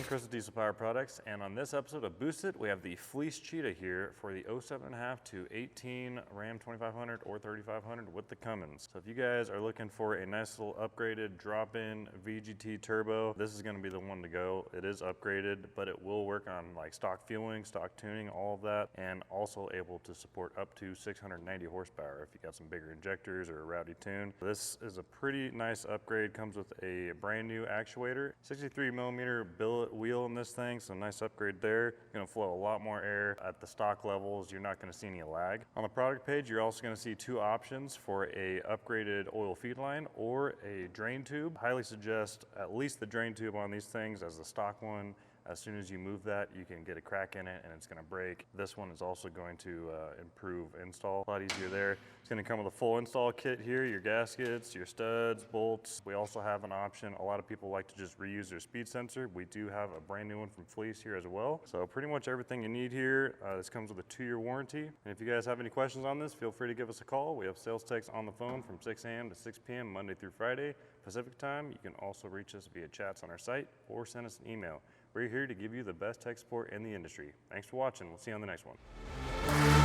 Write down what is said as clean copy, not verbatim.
Chris with Diesel Power Products, and on this episode of Boost It, we have the Fleece Cheetah here for the 07.5 to 18 Ram 2500 or 3500 with the Cummins. So if you guys are looking for a nice little upgraded drop-in VGT turbo, this is going to be the one to go. It is upgraded, but it will work on like stock fueling, stock tuning, all of that, and also able to support up to 690 horsepower if you got some bigger injectors or a rowdy tune. This is a pretty nice upgrade. Comes with a brand new actuator, 63 millimeter billet wheel in this thing, so nice upgrade there. Going to flow a lot more air at the stock levels. You're not going to see any lag. On the product page, you're also going to see two options for a upgraded oil feed line or a drain tube. Highly suggest at least the drain tube on these things as the stock one. As soon as you move that, you can get a crack in it and it's going to break. This one is also going to improve install. A lot easier there. It's going to come with a full install kit here, your gaskets, your studs, bolts. We also have an option. A lot of people like to just reuse their speed sensor. We do have a brand new one from Fleece here as well. So pretty much everything you need here. This comes with a 2-year warranty. And if you guys have any questions on this, feel free to give us a call. We have sales techs on the phone from 6 a.m. to 6 p.m. Monday through Friday Pacific time. You can also reach us via chats on our site or send us an email. We're here to give you the best tech support in the industry. Thanks for watching. We'll see you on the next one.